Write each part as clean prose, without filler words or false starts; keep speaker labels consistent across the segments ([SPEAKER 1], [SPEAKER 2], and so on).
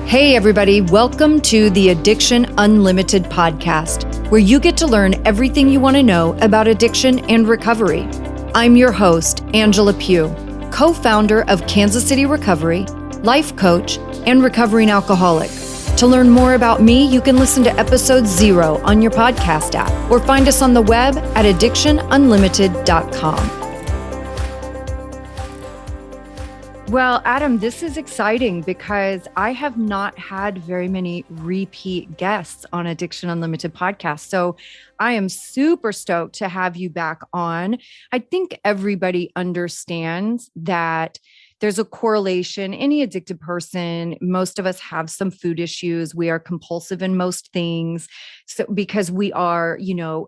[SPEAKER 1] Hey everybody, welcome to the Addiction Unlimited podcast, where you get to learn everything you want to know about addiction and recovery. I'm your host, Angela Pugh, co-founder of Kansas City Recovery, life coach, and recovering alcoholic. To learn more about me, you can listen to episode 0 on your podcast app or find us on the web at addictionunlimited.com. Well, Adam, this is exciting because I have not had very many repeat guests on Addiction Unlimited podcast. So I am super stoked to have you back on. I think everybody understands that there's a correlation. Any addicted person, most of us have some food issues. We are compulsive in most things. So because we are,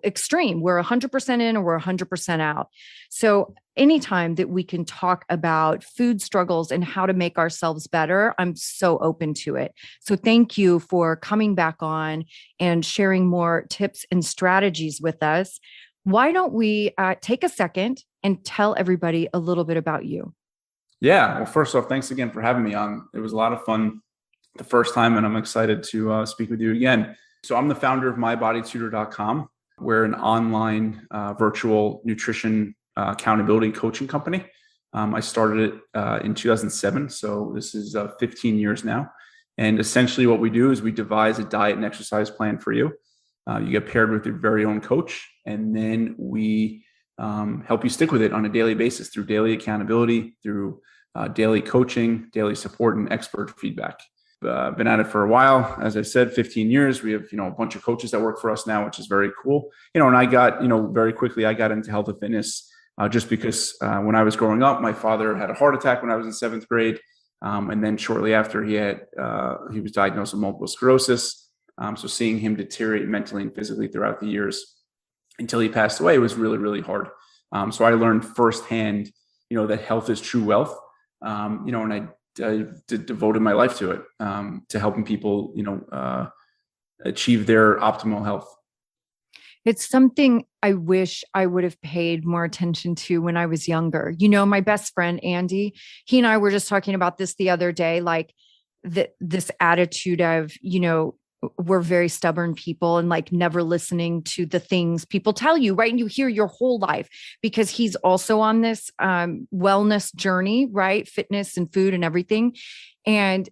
[SPEAKER 1] extreme, we're 100% in or we're 100% out. So anytime that we can talk about food struggles and how to make ourselves better, I'm so open to it. So thank you for coming back on and sharing more tips and strategies with us. Why don't we take a second and tell everybody a little bit about you?
[SPEAKER 2] Yeah. Well, first off, thanks again for having me on. It was a lot of fun the first time, and I'm excited to speak with you again. So I'm the founder of mybodytutor.com. We're an online virtual nutrition accountability coaching company. I started it in 2007. So this is 15 years now. And essentially what we do is we devise a diet and exercise plan for you. You get paired with your very own coach, and then we help you stick with it on a daily basis through daily accountability, through daily coaching, daily support, and expert feedback. Been at it for a while. As I said, 15 years. We have, a bunch of coaches that work for us now, which is very cool. And I got, very quickly, I got into health and fitness just because when I was growing up, my father had a heart attack when I was in 7th grade. And then shortly after he was diagnosed with multiple sclerosis. So seeing him deteriorate mentally and physically throughout the years until he passed away was really, really hard. So I learned firsthand, that health is true wealth. And I devoted my life to it, to helping people, achieve their optimal health.
[SPEAKER 1] It's something I wish I would have paid more attention to when I was younger. My best friend, Andy, he and I were just talking about this the other day, like this attitude of, we're very stubborn people and like never listening to the things people tell you, right? And you hear your whole life, because he's also on this wellness journey, right? Fitness and food and everything. And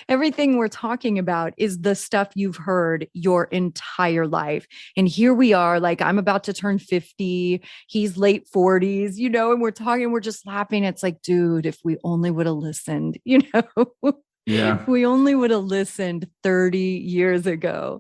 [SPEAKER 1] everything we're talking about is the stuff you've heard your entire life. And here we are, like I'm about to turn 50, he's late 40s, and we're talking, we're just laughing. It's like, dude, if we only would have listened,
[SPEAKER 2] Yeah.
[SPEAKER 1] If we only would have listened 30 years ago.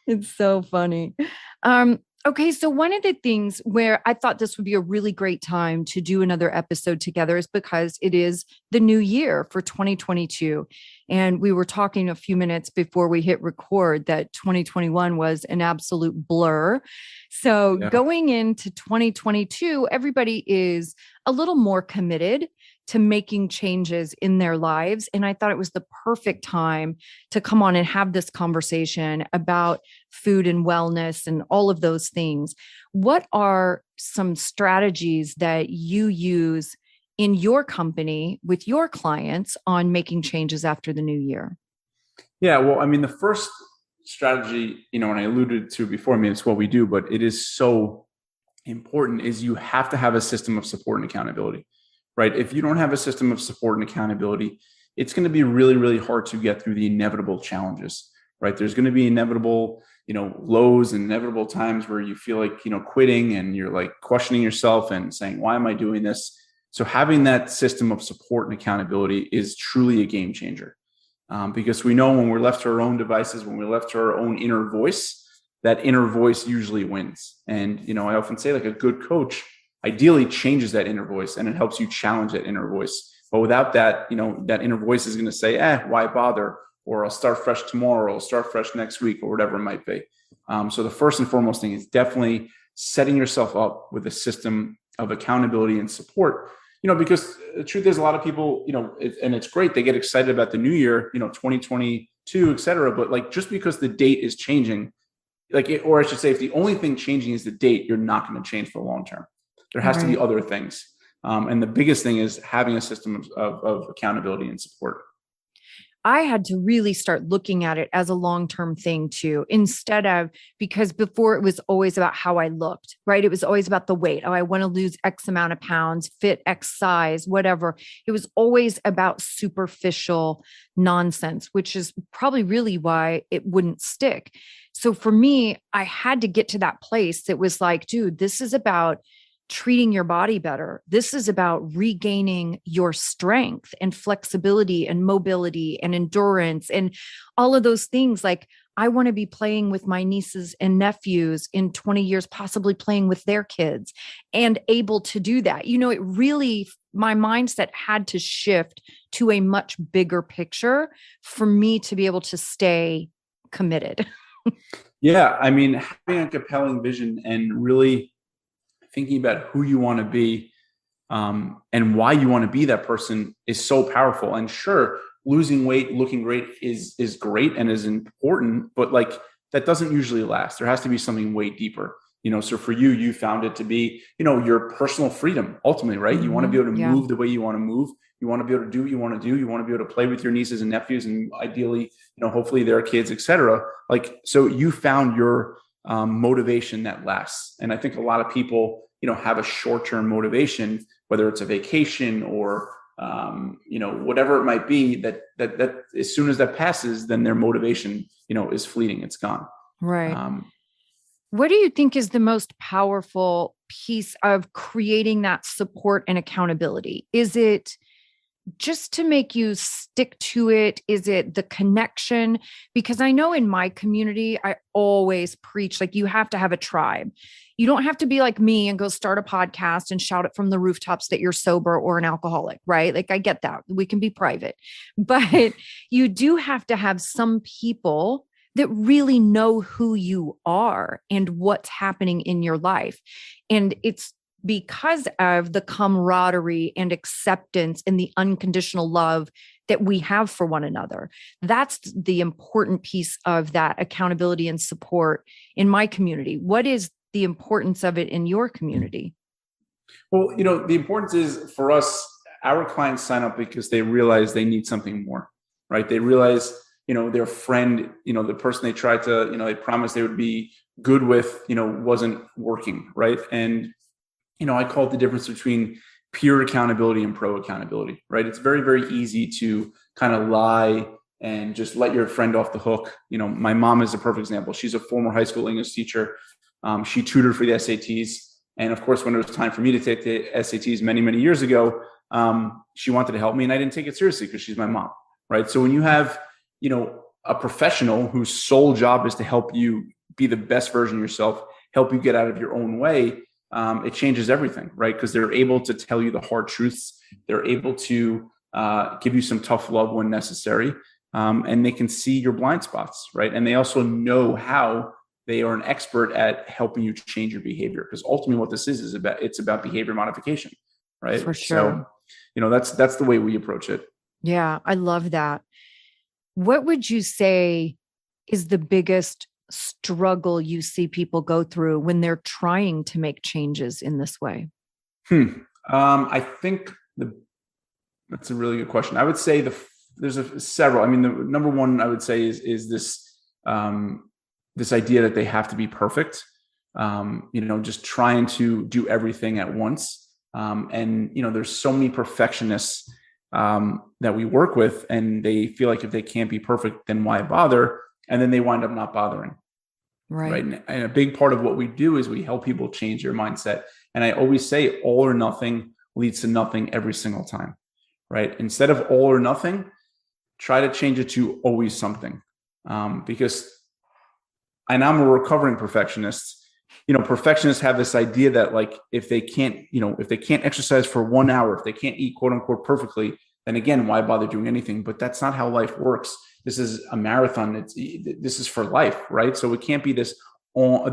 [SPEAKER 1] It's so funny. Okay. So one of the things where I thought this would be a really great time to do another episode together is because it is the new year for 2022. And we were talking a few minutes before we hit record that 2021 was an absolute blur. So Going into 2022, everybody is a little more committed to making changes in their lives. And I thought it was the perfect time to come on and have this conversation about food and wellness and all of those things. What are some strategies that you use in your company with your clients on making changes after the new year?
[SPEAKER 2] Yeah, well, the first strategy, and I alluded to before, it's what we do, but it is so important, is you have to have a system of support and accountability. Right? If you don't have a system of support and accountability, it's going to be really, really hard to get through the inevitable challenges, right? There's going to be inevitable, lows and inevitable times where you feel like, quitting, and you're like questioning yourself and saying, why am I doing this? So having that system of support and accountability is truly a game changer. Because we know when we're left to our own devices, when we're left to our own inner voice, that inner voice usually wins. And, I often say, like, a good coach ideally changes that inner voice, and it helps you challenge that inner voice. But without that, that inner voice is going to say, why bother? Or I'll start fresh tomorrow, or I'll start fresh next week, or whatever it might be. So the first and foremost thing is definitely setting yourself up with a system of accountability and support, because the truth is, a lot of people, and it's great, they get excited about the new year, 2022, et cetera. But like, just because the date is changing, or I should say, if the only thing changing is the date, you're not going to change for the long term. There has to be other things. And the biggest thing is having a system of accountability and support.
[SPEAKER 1] I had to really start looking at it as a long-term thing too, instead of, because before it was always about how I looked, right? It was always about the weight. Oh, I want to lose X amount of pounds, fit X size, whatever. It was always about superficial nonsense, which is probably really why it wouldn't stick. So for me, I had to get to that place that was like, dude, this is about treating your body better. This is about regaining your strength and flexibility and mobility and endurance and all of those things. Like, I want to be playing with my nieces and nephews in 20 years, possibly playing with their kids and able to do that. It really, my mindset had to shift to a much bigger picture for me to be able to stay committed.
[SPEAKER 2] Yeah. I mean, having a compelling vision and really thinking about who you want to be and why you want to be that person is so powerful. And sure, losing weight, looking great is great and is important, but like that doesn't usually last. There has to be something way deeper. So for you, you found it to be, your personal freedom ultimately, right? You want to be able to move the way you want to move. You want to be able to do what you want to do. You want to be able to play with your nieces and nephews and ideally, hopefully their kids, et cetera. Like, so you found your motivation that lasts. And I think a lot of people, have a short-term motivation, whether it's a vacation or, whatever it might be, that as soon as that passes, then their motivation, is fleeting. It's gone.
[SPEAKER 1] Right. What do you think is the most powerful piece of creating that support and accountability? Is it just to make you stick to it? Is it the connection? Because I know in my community, I always preach, like, you have to have a tribe. You don't have to be like me and go start a podcast and shout it from the rooftops that you're sober or an alcoholic, right? Like, I get that. We can be private, but you do have to have some people that really know who you are and what's happening in your life. And it's because of the camaraderie and acceptance and the unconditional love that we have for one another. That's the important piece of that accountability and support in my community. What is the importance of it in your community?
[SPEAKER 2] Well, the importance is for us, our clients sign up because they realize they need something more, right? They realize, their friend, the person they tried to, they promised they would be good with, wasn't working, right? And I call it the difference between peer accountability and pro accountability, right? It's very, very easy to kind of lie and just let your friend off the hook. My mom is a perfect example. She's a former high school English teacher. She tutored for the SATs. And of course, when it was time for me to take the SATs many, many years ago, she wanted to help me and I didn't take it seriously because she's my mom, right? So when you have, a professional whose sole job is to help you be the best version of yourself, help you get out of your own way, it changes everything, right? Because they're able to tell you the hard truths. They're able to give you some tough love when necessary. And they can see your blind spots, right? And they also know how they are an expert at helping you change your behavior. Because ultimately what this is about behavior modification, right?
[SPEAKER 1] For sure.
[SPEAKER 2] So, that's the way we approach it.
[SPEAKER 1] Yeah, I love that. What would you say is the biggest struggle you see people go through when they're trying to make changes in this way?
[SPEAKER 2] I think that's a really good question. I would say there's several. I mean, the number one I would say is this this idea that they have to be perfect. Just trying to do everything at once. And there's so many perfectionists that we work with, and they feel like if they can't be perfect, then why bother? And then they wind up not bothering. Right. And a big part of what we do is we help people change their mindset. And I always say all or nothing leads to nothing every single time. Right. Instead of all or nothing, try to change it to always something. Because, and I'm a recovering perfectionist, perfectionists have this idea that like, if they can't exercise for 1 hour, if they can't eat quote unquote perfectly, then again, why bother doing anything? But that's not how life works. This is a marathon. This is for life, right? So it can't be this on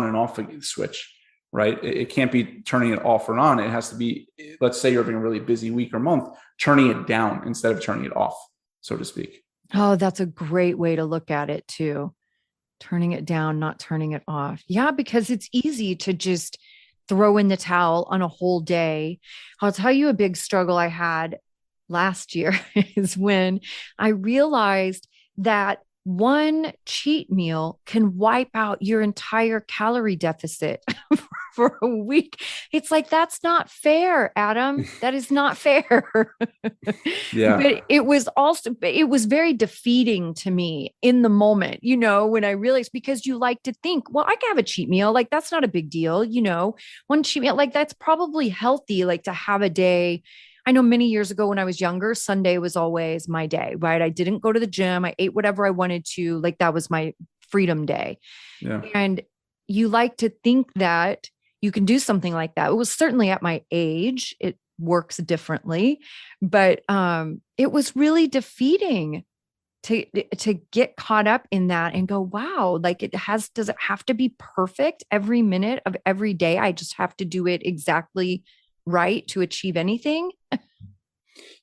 [SPEAKER 2] and off switch, right? It can't be turning it off or on. It has to be, let's say you're having a really busy week or month, turning it down instead of turning it off, so to speak.
[SPEAKER 1] Oh, that's a great way to look at it too. Turning it down, not turning it off. Yeah, because it's easy to just throw in the towel on a whole day. I'll tell you a big struggle I had last year is when I realized that one cheat meal can wipe out your entire calorie deficit for a week. It's like, that's not fair, Adam. That is not fair.
[SPEAKER 2] Yeah.
[SPEAKER 1] But it was very defeating to me in the moment, when I realized, because you like to think, well, I can have a cheat meal. Like, that's not a big deal. One cheat meal, like, that's probably healthy, like to have a day. I know many years ago when I was younger, Sunday was always my day, right? I didn't go to the gym. I ate whatever I wanted to. Like, that was my freedom day.
[SPEAKER 2] Yeah.
[SPEAKER 1] And you like to think that you can do something like that. It was certainly at my age. It works differently, but it was really defeating to get caught up in that and go, wow, like, does it have to be perfect every minute of every day? I just have to do it exactly right to achieve anything?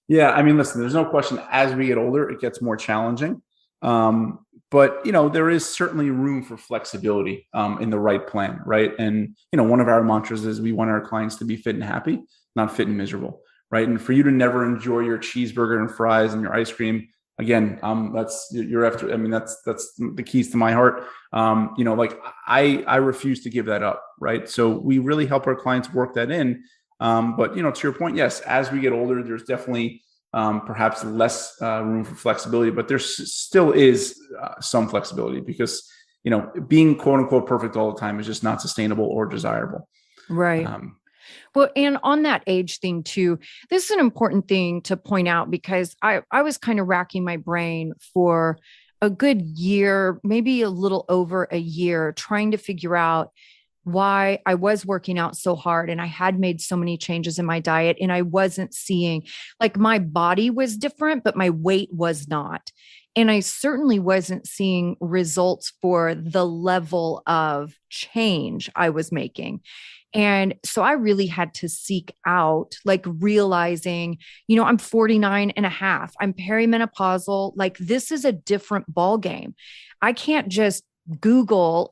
[SPEAKER 2] Yeah. I mean, listen, there's no question as we get older, it gets more challenging. But there is certainly room for flexibility in the right plan, right? And one of our mantras is we want our clients to be fit and happy, not fit and miserable, right? And for you to never enjoy your cheeseburger and fries and your ice cream, again, that's you're after. I mean, that's the keys to my heart. Like I refuse to give that up, right? So we really help our clients work that in. But to your point, yes, as we get older, there's definitely perhaps less room for flexibility, but there still is some flexibility because, being quote unquote perfect all the time is just not sustainable or desirable.
[SPEAKER 1] Right. Well, and on that age thing too, this is an important thing to point out because I was kind of racking my brain for a good year, maybe a little over a year, trying to figure out why I was working out so hard and I had made so many changes in my diet and I wasn't seeing, like, my body was different, but my weight was not. And I certainly wasn't seeing results for the level of change I was making. And so I really had to seek out, like, realizing, I'm 49 and a half, I'm perimenopausal. Like, this is a different ball game. I can't just Google,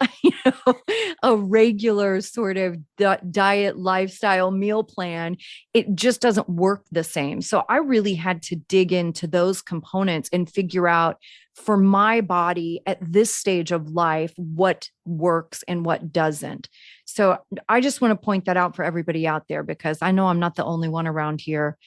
[SPEAKER 1] a regular sort of diet, lifestyle, meal plan. It just doesn't work the same. So I really had to dig into those components and figure out for my body at this stage of life, what works and what doesn't. So I just want to point that out for everybody out there, because I know I'm not the only one around here,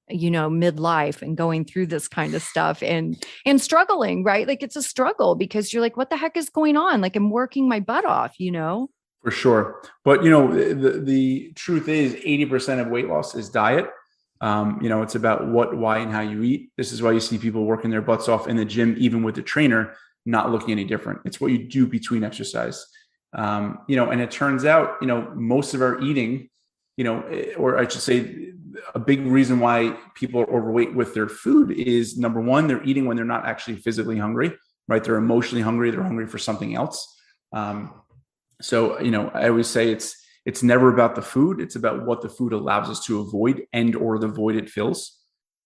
[SPEAKER 1] midlife and going through this kind of stuff and struggling, right? Like, it's a struggle because you're like, what the heck is going on? Like, I'm working my butt off,
[SPEAKER 2] For sure. But, the truth is 80% of weight loss is diet. It's about what, why, and how you eat. This is why you see people working their butts off in the gym, even with the trainer, not looking any different. It's what you do between exercise. And it turns out, most of our eating, or I should say, a big reason why people are overweight with their food is, number one, they're eating when they're not actually physically hungry, right? They're emotionally hungry. They're hungry for something else. So, I always say it's never about the food. It's about what the food allows us to avoid and or the void it fills,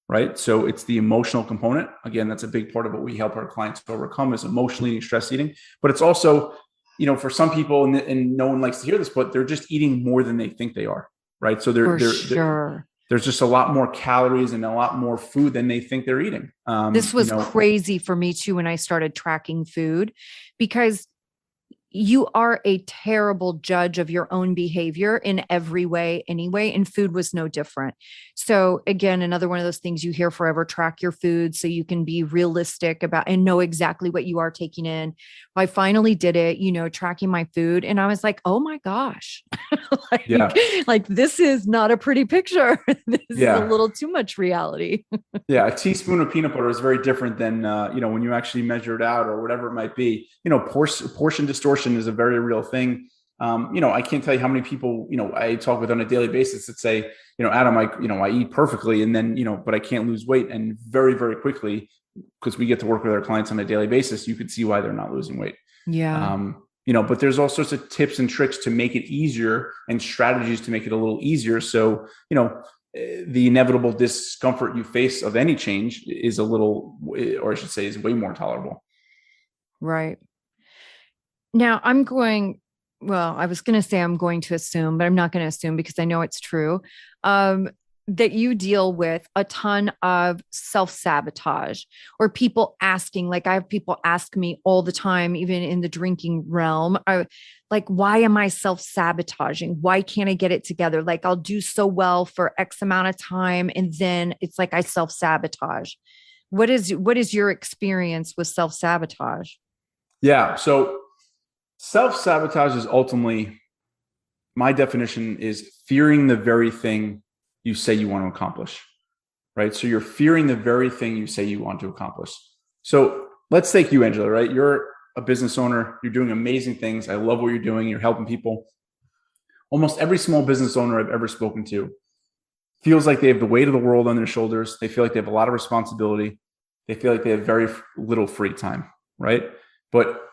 [SPEAKER 2] right? So it's the emotional component. Again, that's a big part of what we help our clients to overcome is emotional eating, stress eating. But it's also, for some people, and no one likes to hear this, but they're just eating more than they think they are, right? So there's just a lot more calories and a lot more food than they think they're eating.
[SPEAKER 1] This was crazy for me too when I started tracking food, because you are a terrible judge of your own behavior in every way anyway. And food was no different. So again, another one of those things you hear forever: track your food so you can be realistic about and know exactly what you are taking in. I finally did it, tracking my food. And I was like, oh my gosh, like this is not a pretty picture. This is a little too much reality.
[SPEAKER 2] Yeah. A teaspoon of peanut butter is very different than, when you actually measure it out or whatever it might be. Portion distortion is a very real thing. I can't tell you how many people, I talk with on a daily basis that say, Adam, I eat perfectly and then, but I can't lose weight. And very, very quickly, because we get to work with our clients on a daily basis, you could see why they're not losing weight.
[SPEAKER 1] Yeah.
[SPEAKER 2] But there's all sorts of tips and tricks to make it easier and strategies to make it a little easier. So, the inevitable discomfort you face of any change is is way more tolerable.
[SPEAKER 1] Right. Now I was going to say I'm going to assume, but I'm not going to assume because I know it's true. that you deal with a ton of self-sabotage or people asking, like I have people ask me all the time, even in the drinking realm, like, why am I self-sabotaging? Why can't I get it together? Like I'll do so well for X amount of time. And then it's like I self-sabotage. What is your experience with self-sabotage?
[SPEAKER 2] Yeah. So self-sabotage is ultimately, my definition is fearing the very thing you say you want to accomplish, right? So you're fearing the very thing you say you want to accomplish. So let's take you, Angela, right? You're a business owner. You're doing amazing things. I love what you're doing. You're helping people. Almost every small business owner I've ever spoken to feels like they have the weight of the world on their shoulders. They feel like they have a lot of responsibility. They feel like they have very little free time, right? But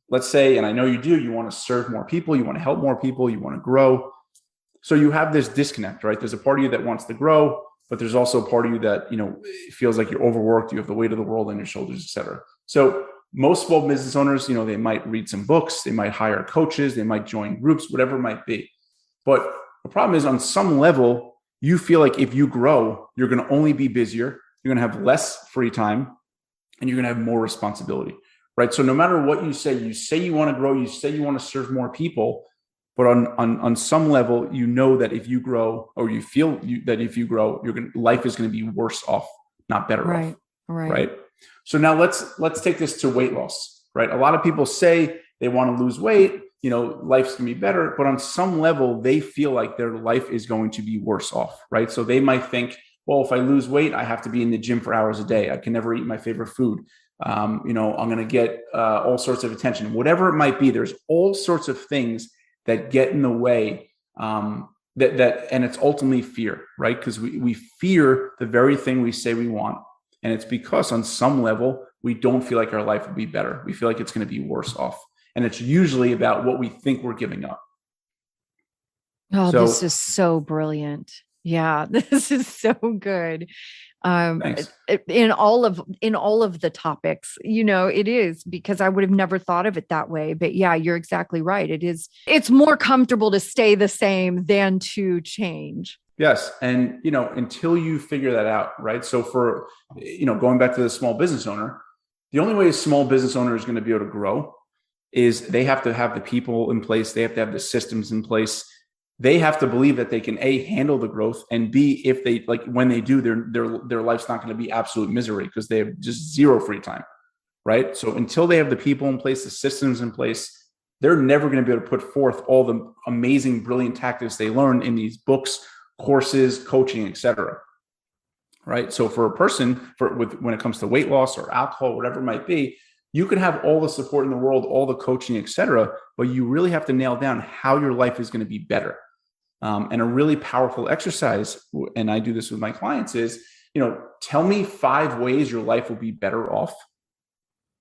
[SPEAKER 2] let's say, and I know you do, you want to serve more people. You want to help more people. You want to grow. So you have this disconnect, right? There's a part of you that wants to grow, but there's also a part of you that, feels like you're overworked. You have the weight of the world on your shoulders, et cetera. So most small business owners, they might read some books, they might hire coaches, they might join groups, whatever it might be. But the problem is, on some level, you feel like if you grow, you're going to only be busier, you're going to have less free time, and you're going to have more responsibility, right? So no matter what you say you want to grow, you say you want to serve more people. But on some level, that if you grow, or you feel that if you grow, life is going to be worse off, not better off. Right. So now let's take this to weight loss, right? A lot of people say they want to lose weight, life's going to be better, but on some level, they feel like their life is going to be worse off, right? So they might think, well, if I lose weight, I have to be in the gym for hours a day. I can never eat my favorite food. I'm going to get all sorts of attention, whatever it might be. There's all sorts of things that get in the way, and it's ultimately fear, right? Because we fear the very thing we say we want. And it's because on some level, we don't feel like our life will be better. We feel like it's going to be worse off. And it's usually about what we think we're giving up.
[SPEAKER 1] Oh, this is so brilliant. Yeah, this is so good. In all of the topics, it is, because I would have never thought of it that way. But yeah, you're exactly right. It's more comfortable to stay the same than to change.
[SPEAKER 2] Yes. And, until you figure that out, right? So for, going back to the small business owner, the only way a small business owner is going to be able to grow is they have to have the people in place. They have to have the systems in place. They have to believe that they can A, handle the growth, and B, if they when they do, their life's not going to be absolute misery because they have just zero free time, right? So until they have the people in place, the systems in place, they're never going to be able to put forth all the amazing, brilliant tactics they learn in these books, courses, coaching, et cetera. Right. So for a person, when it comes to weight loss or alcohol, whatever it might be, you can have all the support in the world, all the coaching, et cetera, but you really have to nail down how your life is going to be better. And a really powerful exercise, and I do this with my clients, is, tell me 5 ways your life will be better off.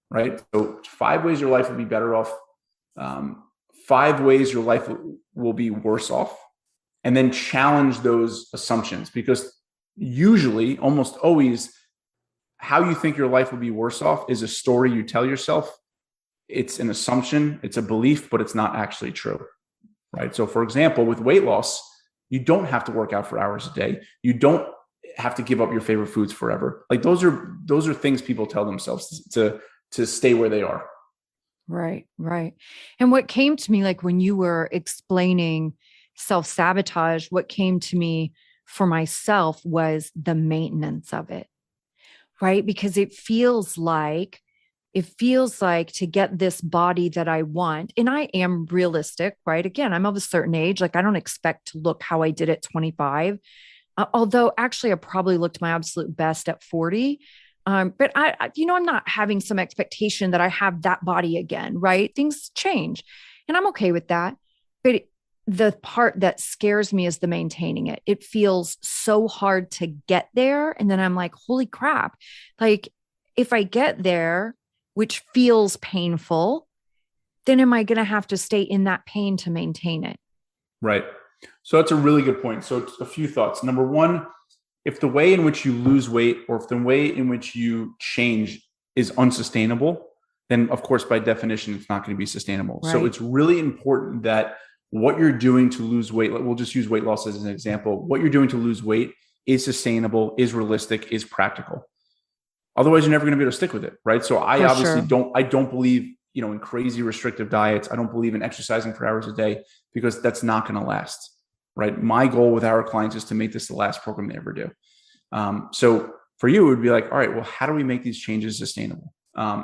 [SPEAKER 2] Right. So 5 ways your life will be better off. 5 ways your life will be worse off. And then challenge those assumptions, because usually, almost always, how you think your life will be worse off is a story you tell yourself. It's an assumption, it's a belief, but it's not actually true, right? So for example, with weight loss, you don't have to work out for hours a day. You don't have to give up your favorite foods forever. Like those are things people tell themselves to stay where they are.
[SPEAKER 1] Right. And what came to me, like when you were explaining self-sabotage, what came to me for myself was the maintenance of it, right? Because it feels like to get this body that I want, and I am realistic, right? Again, I'm of a certain age. Like I don't expect to look how I did at 25, although actually I probably looked my absolute best at 40. But I'm not having some expectation that I have that body again, right? Things change and I'm okay with that. But the part that scares me is the maintaining it. It feels so hard to get there. And then I'm like, holy crap. Like if I get there, which feels painful, then am I going to have to stay in that pain to maintain it?
[SPEAKER 2] Right. So that's a really good point. So a few thoughts. Number one, if the way in which you lose weight or if the way in which you change is unsustainable, then of course, by definition, it's not going to be sustainable. Right. So it's really important that what you're doing to lose weight, we'll just use weight loss as an example. What you're doing to lose weight is sustainable, is realistic, is practical. Otherwise, you're never going to be able to stick with it, right? So I obviously don't believe, in crazy restrictive diets. I don't believe in exercising for hours a day, because that's not going to last, right? My goal with our clients is to make this the last program they ever do. So for you, it would be like, all right, well, how do we make these changes sustainable?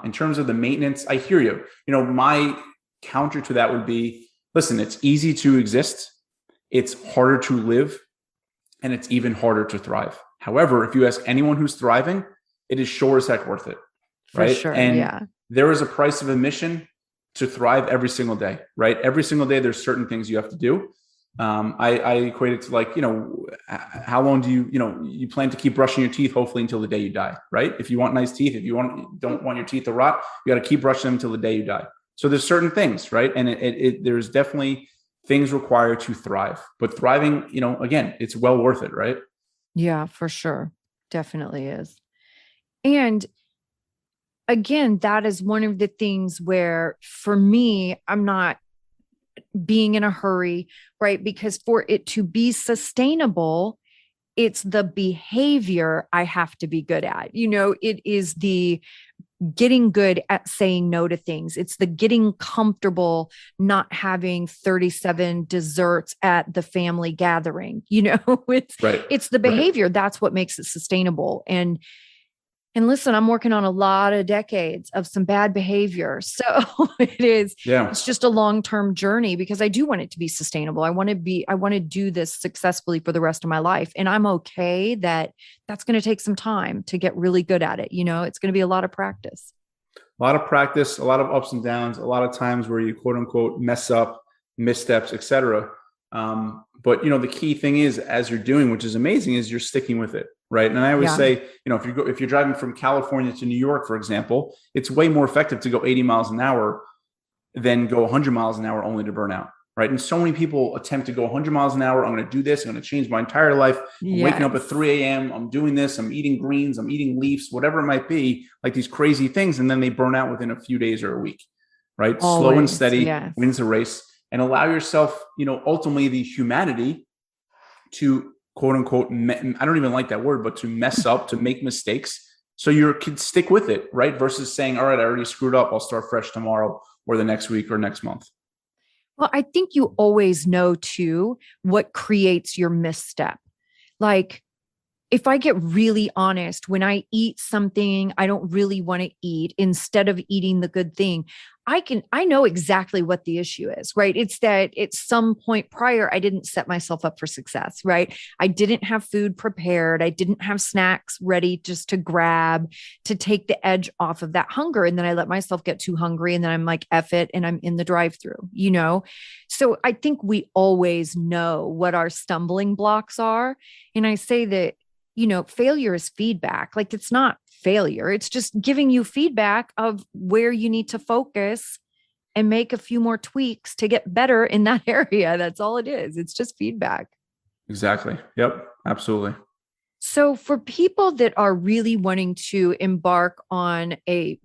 [SPEAKER 2] In terms of the maintenance, I hear you. My counter to that would be, listen, it's easy to exist, it's harder to live, and it's even harder to thrive. However, if you ask anyone who's thriving, it is sure as heck worth it, right?
[SPEAKER 1] For sure,
[SPEAKER 2] and there is a price of admission to thrive every single day, right? Every single day, there's certain things you have to do. I equate it to like, how long do you plan to keep brushing your teeth, hopefully until the day you die, right? If you want nice teeth, if you don't want your teeth to rot, you got to keep brushing them until the day you die. So there's certain things, right? And there's definitely things required to thrive, but thriving, again, it's well worth it, right?
[SPEAKER 1] Yeah, for sure. Definitely is. And again, that is one of the things where for me, I'm not being in a hurry, right? Because for it to be sustainable, it's the behavior I have to be good at. It is the getting good at saying no to things. It's the getting comfortable not having 37 desserts at the family gathering. It's the behavior. Right. That's what makes it sustainable. And listen, I'm working on a lot of decades of some bad behavior. So it's just a long-term journey, because I do want it to be sustainable. I want to do this successfully for the rest of my life. And I'm okay that that's going to take some time to get really good at it. It's going to be a lot of practice.
[SPEAKER 2] A lot of practice, a lot of ups and downs, a lot of times where you quote unquote mess up, missteps, et cetera. But the key thing is, as you're doing, which is amazing, is you're sticking with it. Right. And I always say, if you're driving from California to New York, for example, it's way more effective to go 80 miles an hour than go 100 miles an hour only to burn out. Right. And so many people attempt to go 100 miles an hour. I'm going to do this. I'm going to change my entire life. I'm waking up at 3 a.m. I'm doing this. I'm eating greens. I'm eating leaves, whatever it might be, like these crazy things. And then they burn out within a few days or a week. Right. Always. Slow and steady wins the race, and allow yourself, ultimately the humanity to quote unquote, I don't even like that word, but to mess up, to make mistakes, so you can stick with it, right? Versus saying, all right, I already screwed up, I'll start fresh tomorrow or the next week or next month.
[SPEAKER 1] Well, I think you always know too what creates your misstep. Like, if I get really honest, when I eat something I don't really want to eat, instead of eating the good thing, I know exactly what the issue is, right? It's that at some point prior, I didn't set myself up for success, right? I didn't have food prepared. I didn't have snacks ready just to grab, to take the edge off of that hunger. And then I let myself get too hungry, and then I'm like, F it, and I'm in the drive-through, So I think we always know what our stumbling blocks are. And I say that, failure is feedback. Like, it's not failure. It's just giving you feedback of where you need to focus and make a few more tweaks to get better in that area. That's all it is. It's just feedback.
[SPEAKER 2] Exactly. Yep. Absolutely.
[SPEAKER 1] So for people that are really wanting to embark on a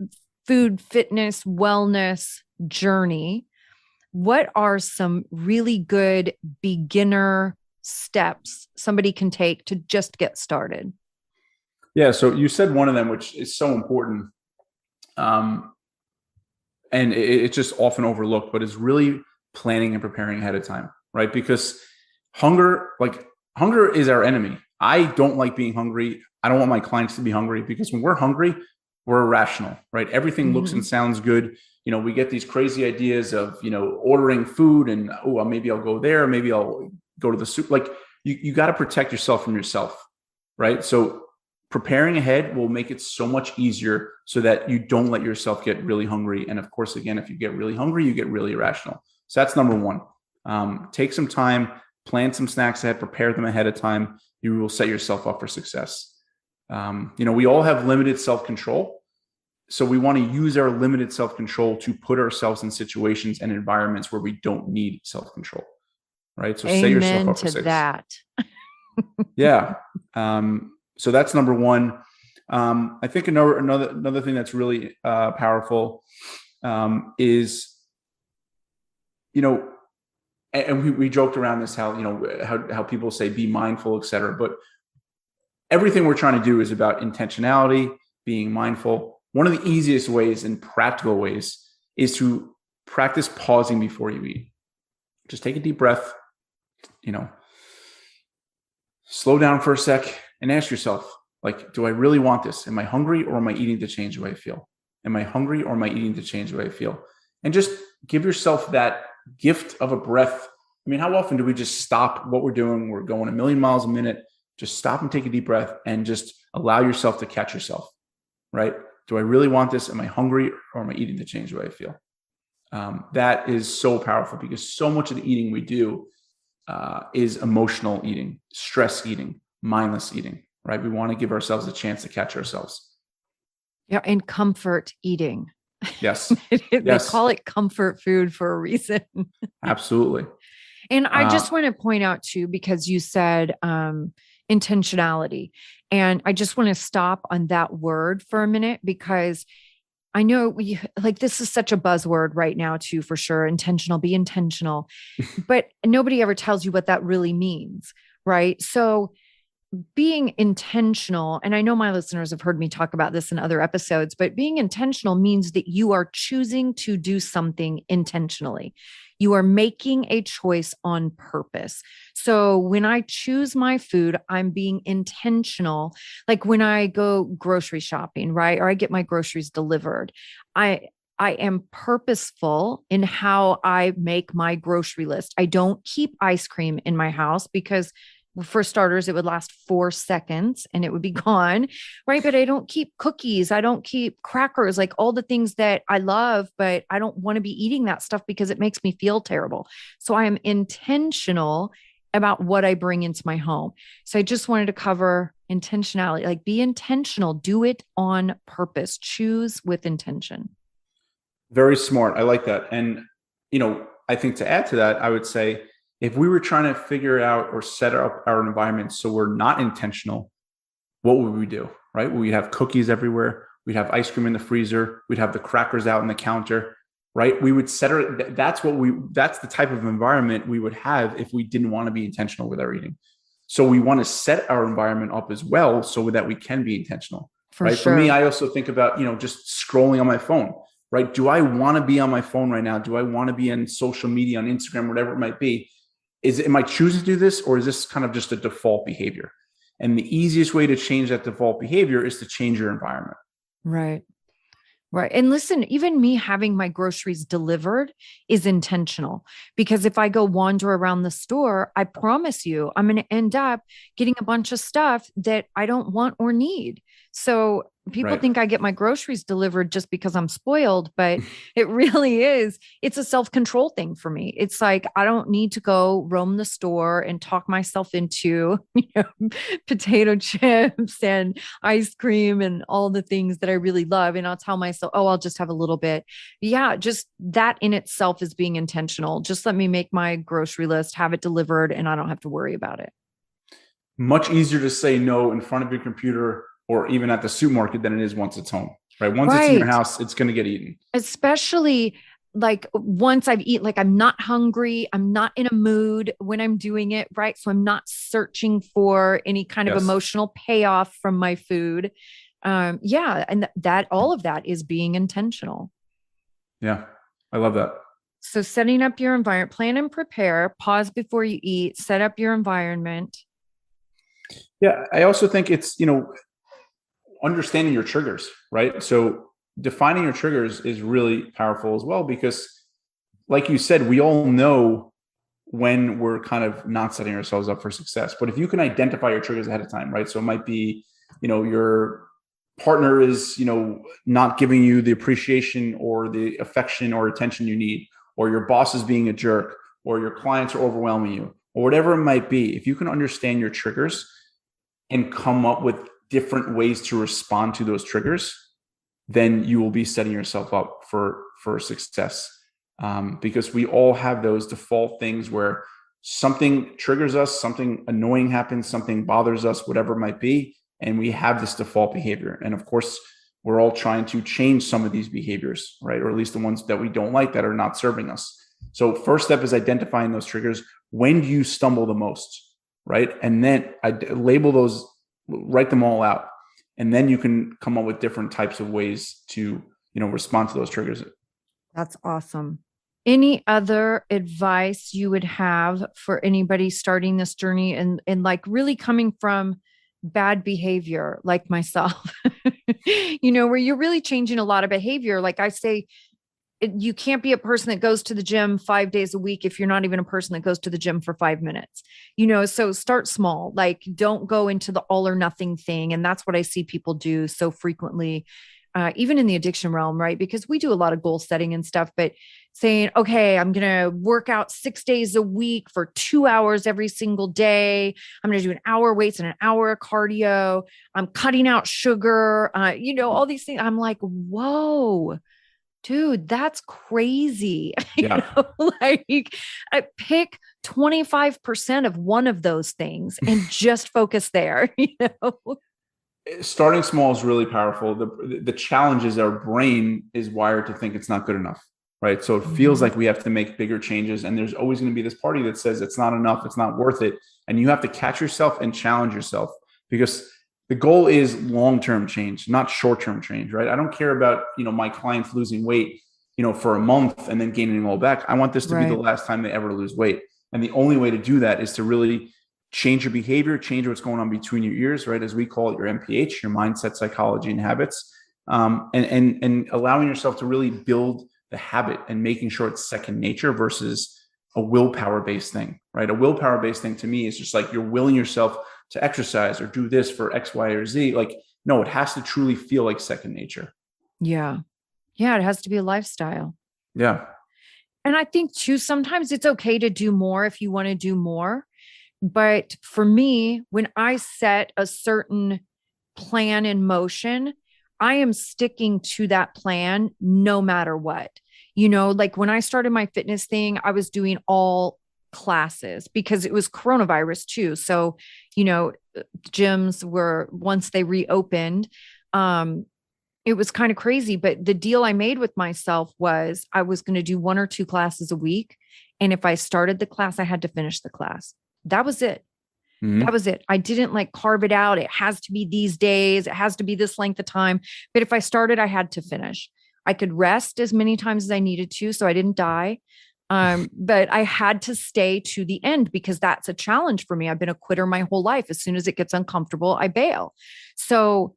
[SPEAKER 1] food, fitness, wellness journey, what are some really good beginner steps somebody can take to just get started?
[SPEAKER 2] Yeah. So you said one of them, which is so important. And it's just often overlooked, but it's really planning and preparing ahead of time, right? Because hunger is our enemy. I don't like being hungry. I don't want my clients to be hungry, because when we're hungry, we're irrational, right? Everything looks and sounds good. We get these crazy ideas of, ordering food and, maybe I'll go there. Maybe I'll go to the soup. Like, you got to protect yourself from yourself, right? So preparing ahead will make it so much easier, so that you don't let yourself get really hungry. And of course, again, if you get really hungry, you get really irrational. So that's number one. Take some time, plan some snacks ahead, prepare them ahead of time. You will set yourself up for success. We all have limited self-control. So we want to use our limited self-control to put ourselves in situations and environments where we don't need self-control. Right. So set yourself up for success. That. Yeah. So that's number one. I think another thing that's really powerful is, and we joked around this, how people say be mindful, et cetera. But everything we're trying to do is about intentionality, being mindful. One of the easiest ways and practical ways is to practice pausing before you eat. Just take a deep breath, slow down for a sec and ask yourself, like, do I really want this? Am I hungry, or am I eating to change the way I feel? Am I hungry, or am I eating to change the way I feel? And just give yourself that gift of a breath. I mean, how often do we just stop what we're doing? We're going a million miles a minute. Just stop and take a deep breath and just allow yourself to catch yourself, right? Do I really want this? Am I hungry, or am I eating to change the way I feel? That is so powerful, because so much of the eating we do is emotional eating, stress eating, mindless eating, right? We want to give ourselves a chance to catch ourselves.
[SPEAKER 1] Yeah. And comfort eating.
[SPEAKER 2] Yes.
[SPEAKER 1] They call it comfort food for a reason.
[SPEAKER 2] Absolutely.
[SPEAKER 1] And I just want to point out too, because you said intentionality, and I just want to stop on that word for a minute, because I know this is such a buzzword right now too, for sure. Intentional, be intentional, but nobody ever tells you what that really means. Right. So being intentional, and I know my listeners have heard me talk about this in other episodes, but being intentional means that you are choosing to do something intentionally. You are making a choice on purpose. So when I choose my food, I'm being intentional. Like when I go grocery shopping, right? Or I get my groceries delivered, I am purposeful in how I make my grocery list. I don't keep ice cream in my house, because for starters, it would last 4 seconds and it would be gone, right? But I don't keep cookies. I don't keep crackers, like all the things that I love, but I don't want to be eating that stuff because it makes me feel terrible. So I am intentional about what I bring into my home. So I just wanted to cover intentionality, like be intentional, do it on purpose, choose with intention.
[SPEAKER 2] Very smart. I like that. And, I think to add to that, I would say, if we were trying to figure out or set up our environment so we're not intentional, what would we do, right? We'd have cookies everywhere. We'd have ice cream in the freezer. We'd have the crackers out on the counter, right? We would set it. That's the type of environment we would have if we didn't want to be intentional with our eating. So we want to set our environment up as well so that we can be intentional, right?
[SPEAKER 1] Sure.
[SPEAKER 2] For me, I also think about, just scrolling on my phone, right? Do I want to be on my phone right now? Do I want to be on social media, on Instagram, whatever it might be? Am I choosing to do this, or is this kind of just a default behavior? And the easiest way to change that default behavior is to change your environment.
[SPEAKER 1] Right. Right. And listen, even me having my groceries delivered is intentional, because if I go wander around the store, I promise you, I'm going to end up getting a bunch of stuff that I don't want or need. So people think I get my groceries delivered just because I'm spoiled, but it really is. It's a self-control thing for me. It's like, I don't need to go roam the store and talk myself into, potato chips and ice cream and all the things that I really love. And I'll tell myself, oh, I'll just have a little bit. Yeah. Just that in itself is being intentional. Just let me make my grocery list, have it delivered, and I don't have to worry about it.
[SPEAKER 2] Much easier to say no in front of your computer or even at the supermarket than it is once it's home, right? Once it's in your house, it's going to get eaten.
[SPEAKER 1] Especially like once I've eaten, like I'm not hungry, I'm not in a mood when I'm doing it, right? So I'm not searching for any kind of emotional payoff from my food. And that all of that is being intentional.
[SPEAKER 2] Yeah, I love that.
[SPEAKER 1] So setting up your environment, plan and prepare, pause before you eat, set up your environment.
[SPEAKER 2] Yeah, I also think it's, understanding your triggers, right? So defining your triggers is really powerful as well, because like you said, we all know when we're kind of not setting ourselves up for success. But if you can identify your triggers ahead of time, right? So it might be, your partner is, not giving you the appreciation or the affection or attention you need, or your boss is being a jerk, or your clients are overwhelming you, or whatever it might be. If you can understand your triggers and come up with different ways to respond to those triggers, then you will be setting yourself up for success. Because we all have those default things where something triggers us, something annoying happens, something bothers us, whatever it might be. And we have this default behavior. And of course, we're all trying to change some of these behaviors, right? Or at least the ones that we don't like that are not serving us. So first step is identifying those triggers. When do you stumble the most, right? And then I label those write them all out. And then you can come up with different types of ways to, respond to those triggers.
[SPEAKER 1] That's awesome. Any other advice you would have for anybody starting this journey and like really coming from bad behavior like myself, where you're really changing a lot of behavior? Like I say, you can't be a person that goes to the gym 5 days a week if you're not even a person that goes to the gym for 5 minutes, so start small. Like don't go into the all or nothing thing. And that's what I see people do so frequently, even in the addiction realm, right? Because we do a lot of goal setting and stuff, but saying, okay, I'm going to work out 6 days a week for 2 hours every single day. I'm going to do an hour weights and an hour of cardio. I'm cutting out sugar, all these things. I'm like, whoa, dude, that's crazy.
[SPEAKER 2] Yeah.
[SPEAKER 1] Like I pick 25% of one of those things and just focus there,
[SPEAKER 2] Starting small is really powerful. The challenge is our brain is wired to think it's not good enough, right? So it feels like we have to make bigger changes, and there's always going to be this party that says it's not enough, it's not worth it. And you have to catch yourself and challenge yourself, because the goal is long-term change, not short-term change, right? I don't care about, my clients losing weight, for a month and then gaining it all back. I want this to be the last time they ever lose weight. And the only way to do that is to really change your behavior, change what's going on between your ears, right? As we call it, your MPH, your mindset, psychology, and habits, and allowing yourself to really build the habit and making sure it's second nature versus a willpower-based thing, right? A willpower-based thing to me is just like you're willing yourself to exercise or do this for X, Y, or Z. Like, no, it has to truly feel like second nature.
[SPEAKER 1] Yeah. Yeah. It has to be a lifestyle.
[SPEAKER 2] Yeah.
[SPEAKER 1] And I think too, sometimes it's okay to do more if you want to do more. But for me, when I set a certain plan in motion, I am sticking to that plan no matter what. Like when I started my fitness thing, I was doing all classes because it was coronavirus too. So, gyms were, once they reopened, it was kind of crazy. But the deal I made with myself was I was going to do 1 or 2 classes a week. And if I started the class, I had to finish the class. That was it. That was it. I didn't like carve it out. It has to be these days. It has to be this length of time. But if I started, I had to finish. I could rest as many times as I needed to, so I didn't die. But I had to stay to the end because that's a challenge for me. I've been a quitter my whole life. As soon as it gets uncomfortable, I bail. So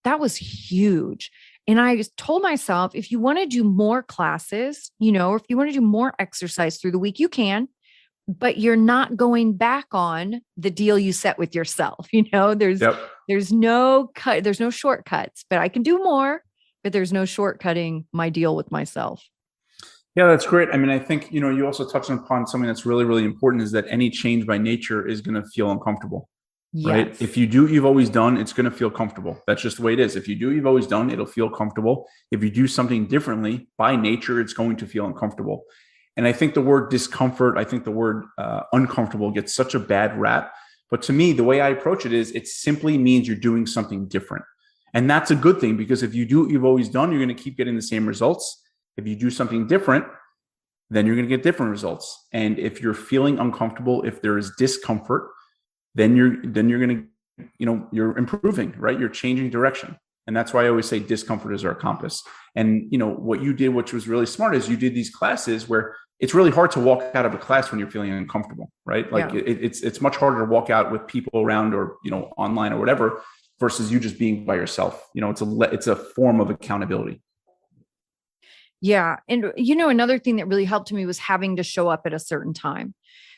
[SPEAKER 1] that was huge. And I just told myself, if you want to do more classes, or if you want to do more exercise through the week, you can. But you're not going back on the deal you set with yourself. There's no cut, there's no shortcuts, but I can do more, but there's no shortcutting my deal with myself.
[SPEAKER 2] Yeah, that's great. I mean, I think, you also touched upon something that's really, really important, is that any change by nature is going to feel uncomfortable, right? If you do what you've always done, it's going to feel comfortable. That's just the way it is. If you do what you've always done, it'll feel comfortable. If you do something differently, by nature, it's going to feel uncomfortable. And I think the word discomfort, I think the word uncomfortable gets such a bad rap. But to me, the way I approach it is it simply means you're doing something different. And that's a good thing, because if you do what you've always done, you're going to keep getting the same results. If you do something different, then you're going to get different results. And if you're feeling uncomfortable, if there is discomfort, then you're going to, you're improving, right? You're changing direction. And that's why I always say discomfort is our compass. And, what you did, which was really smart, is you did these classes where it's really hard to walk out of a class when you're feeling uncomfortable, right? Like it's much harder to walk out with people around or, online or whatever, versus you just being by yourself. It's a form of accountability.
[SPEAKER 1] Yeah. And, another thing that really helped me was having to show up at a certain time,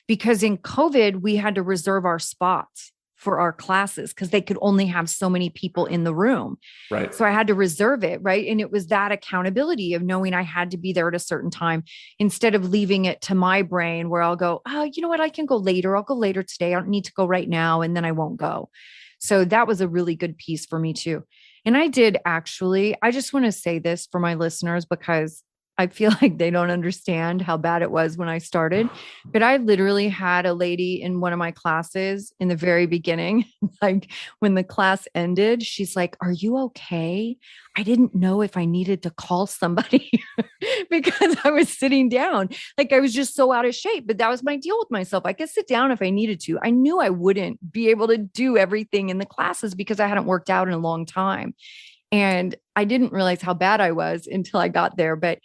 [SPEAKER 1] because in COVID, we had to reserve our spots for our classes because they could only have so many people in the room.
[SPEAKER 2] Right.
[SPEAKER 1] So I had to reserve it. Right. And it was that accountability of knowing I had to be there at a certain time, instead of leaving it to my brain where I'll go, oh, you know what? I can go later. I'll go later today. I don't need to go right now. And then I won't go. So that was a really good piece for me too. And I just want to say this for my listeners, because I feel like they don't understand how bad it was when I started. But I literally had a lady in one of my classes in the very beginning, like when the class ended, she's like, "Are you okay? I didn't know if I needed to call somebody because I was sitting down. Like I was just so out of shape, but that was my deal with myself. I could sit down if I needed to. I knew I wouldn't be able to do everything in the classes because I hadn't worked out in a long time. And I didn't realize how bad I was until I got there. But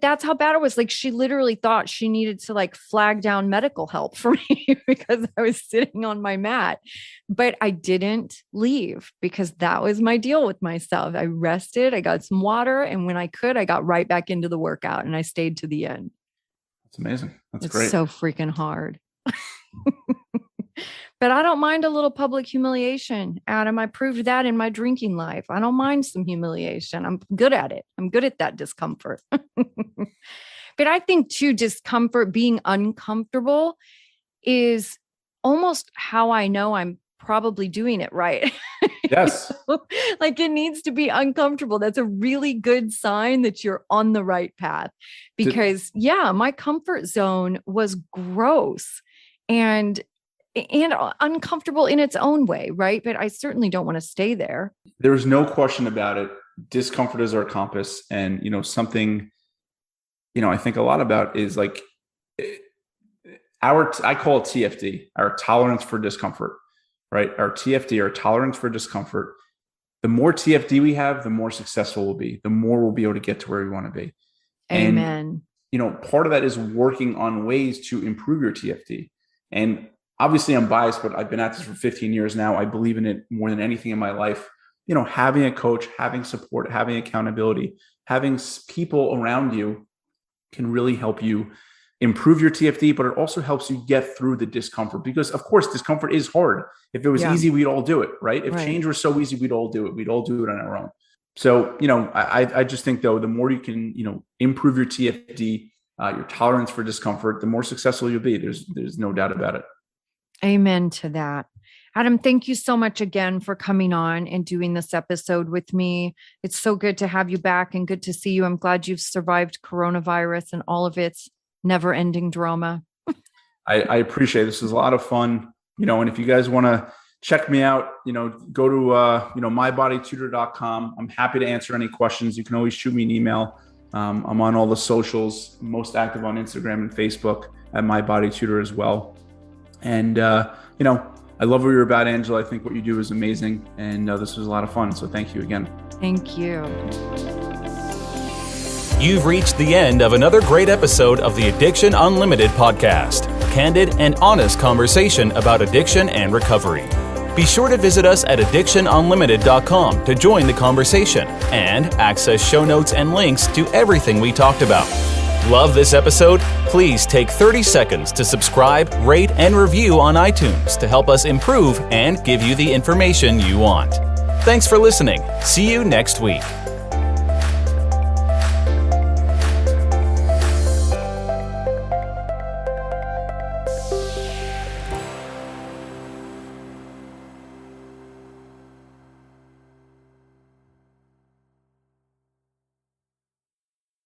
[SPEAKER 1] that's how bad it was. Like she literally thought she needed to like flag down medical help for me because I was sitting on my mat. But I didn't leave because that was my deal with myself. I rested, I got some water, and when I could, I got right back into the workout and I stayed to the end.
[SPEAKER 2] That's amazing. That's
[SPEAKER 1] it's
[SPEAKER 2] great.
[SPEAKER 1] So freaking hard. But I don't mind a little public humiliation, Adam. I proved that in my drinking life. I don't mind some humiliation. I'm good at it. I'm good at that discomfort. But I think too, discomfort, being uncomfortable is almost how I know I'm probably doing it right.
[SPEAKER 2] Yes.
[SPEAKER 1] Like it needs to be uncomfortable. That's a really good sign that you're on the right path. Because my comfort zone was gross and uncomfortable in its own way, right? But I certainly don't want to stay there.
[SPEAKER 2] There's no question about it. Discomfort is our compass. And, something, I think a lot about is like I call it TFD, our tolerance for discomfort, right? Our TFD, our tolerance for discomfort. The more TFD we have, the more successful we'll be, the more we'll be able to get to where we want to be.
[SPEAKER 1] Amen.
[SPEAKER 2] And, part of that is working on ways to improve your TFD. And obviously I'm biased, but I've been at this for 15 years now. I believe in it more than anything in my life. Having a coach, having support, having accountability, having people around you can really help you improve your TFD, but it also helps you get through the discomfort because of course, discomfort is hard. If it was easy, we'd all do it, right? If change were so easy, we'd all do it. We'd all do it on our own. So, I just think though, the more you can, improve your TFD, your tolerance for discomfort, the more successful you'll be. There's no doubt about it.
[SPEAKER 1] Amen to that. Adam, thank you so much again for coming on and doing this episode with me. It's so good to have you back and good to see you. I'm glad you've survived coronavirus and all of its never-ending drama.
[SPEAKER 2] I appreciate it. This was a lot of fun. And if you guys want to check me out, go to, mybodytutor.com. I'm happy to answer any questions. You can always shoot me an email. I'm on all the socials, most active on Instagram and Facebook at mybodytutor as well. And, I love what you're about, Angela. I think what you do is amazing. And this was a lot of fun. So thank you again.
[SPEAKER 1] Thank you.
[SPEAKER 3] You've reached the end of another great episode of the Addiction Unlimited podcast. Candid and honest conversation about addiction and recovery. Be sure to visit us at addictionunlimited.com to join the conversation and access show notes and links to everything we talked about. Love this episode? Please take 30 seconds to subscribe, rate, and review on iTunes to help us improve and give you the information you want. Thanks for listening. See you next week.